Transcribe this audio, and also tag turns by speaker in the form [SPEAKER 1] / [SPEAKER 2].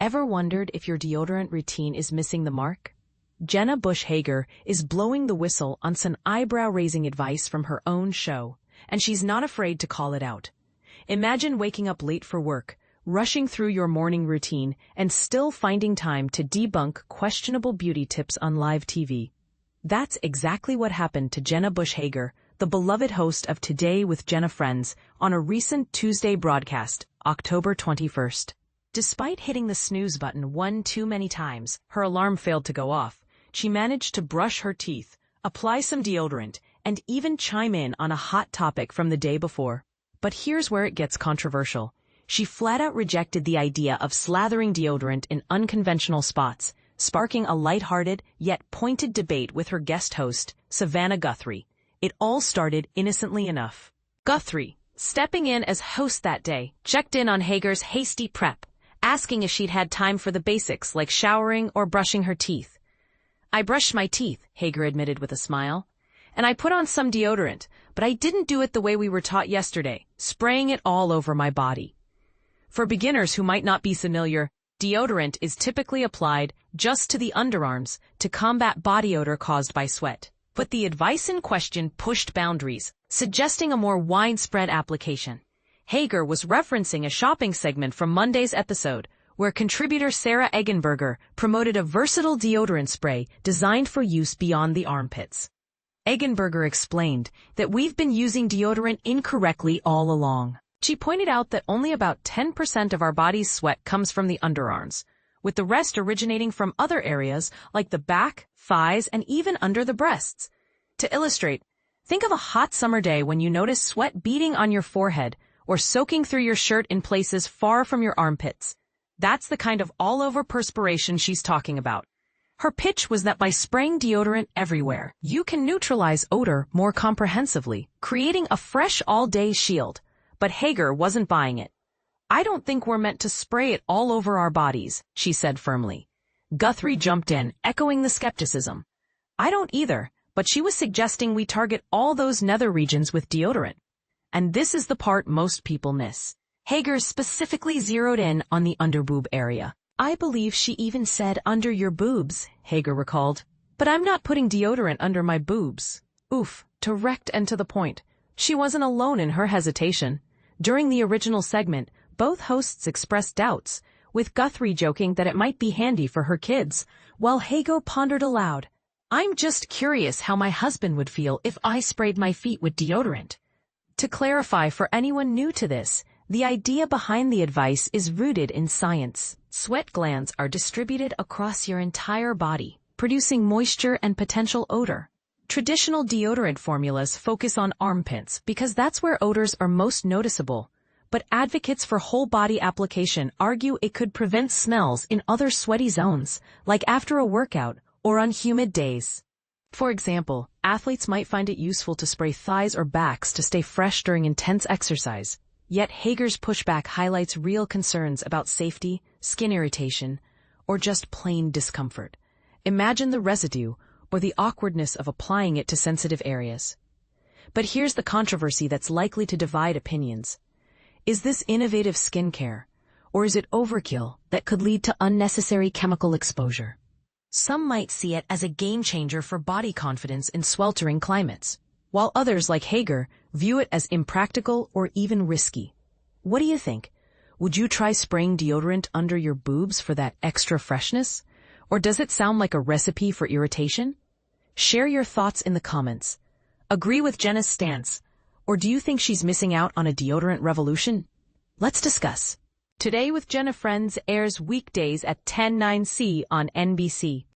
[SPEAKER 1] Ever wondered if your deodorant routine is missing the mark? Jenna Bush Hager is blowing the whistle on some eyebrow-raising advice from her own show, and she's not afraid to call it out. Imagine waking up late for work, rushing through your morning routine, and still finding time to debunk questionable beauty tips on live TV. That's exactly what happened to Jenna Bush Hager, the beloved host of Today with Jenna Friends, on a recent Tuesday broadcast, October 21st. Despite hitting the snooze button one too many times, her alarm failed to go off. She managed to brush her teeth, apply some deodorant, and even chime in on a hot topic from the day before. But here's where it gets controversial. She flat out rejected the idea of slathering deodorant in unconventional spots, sparking a lighthearted yet pointed debate with her guest host, Savannah Guthrie. It all started innocently enough. Guthrie, stepping in as host that day, checked in on Hager's hasty prep, asking if she'd had time for the basics like showering or brushing her teeth. "I brushed my teeth," Hager admitted with a smile, "and I put on some deodorant, but I didn't do it the way we were taught yesterday, spraying it all over my body." For beginners who might not be familiar, deodorant is typically applied just to the underarms to combat body odor caused by sweat. But the advice in question pushed boundaries, suggesting a more widespread application. Hager was referencing a shopping segment from Monday's episode, where contributor Sarah Eggenberger promoted a versatile deodorant spray designed for use beyond the armpits. Eggenberger explained that we've been using deodorant incorrectly all along. She pointed out that only about 10% of our body's sweat comes from the underarms, with the rest originating from other areas like the back, thighs, and even under the breasts. To illustrate, think of a hot summer day when you notice sweat beading on your forehead or soaking through your shirt in places far from your armpits. That's the kind of all-over perspiration she's talking about. Her pitch was that by spraying deodorant everywhere, you can neutralize odor more comprehensively, creating a fresh all-day shield. But Hager wasn't buying it. "I don't think we're meant to spray it all over our bodies," she said firmly. Guthrie jumped in, echoing the skepticism. "I don't either, but she was suggesting we target all those nether regions with deodorant. And this is the part most people miss." Hager specifically zeroed in on the underboob area. "I believe she even said under your boobs," Hager recalled. "But I'm not putting deodorant under my boobs." Oof, direct and to the point. She wasn't alone in her hesitation. During the original segment, both hosts expressed doubts, with Guthrie joking that it might be handy for her kids, while Hager pondered aloud, "I'm just curious how my husband would feel if I sprayed my feet with deodorant." To clarify for anyone new to this, the idea behind the advice is rooted in science. Sweat glands are distributed across your entire body, producing moisture and potential odor. Traditional deodorant formulas focus on armpits because that's where odors are most noticeable, but advocates for whole-body application argue it could prevent smells in other sweaty zones, like after a workout or on humid days. For example, athletes might find it useful to spray thighs or backs to stay fresh during intense exercise. Yet Hager's pushback highlights real concerns about safety, skin irritation, or just plain discomfort. Imagine the residue or the awkwardness of applying it to sensitive areas. But here's the controversy that's likely to divide opinions. Is this innovative skincare, or is it overkill that could lead to unnecessary chemical exposure? Some might see it as a game-changer for body confidence in sweltering climates, while others, like Hager, view it as impractical or even risky. What do you think? Would you try spraying deodorant under your boobs for that extra freshness? Or does it sound like a recipe for irritation? Share your thoughts in the comments. Agree with Jenna's stance, or do you think she's missing out on a deodorant revolution? Let's discuss. Today with Jenna Friends airs weekdays at 10/9 on NBC.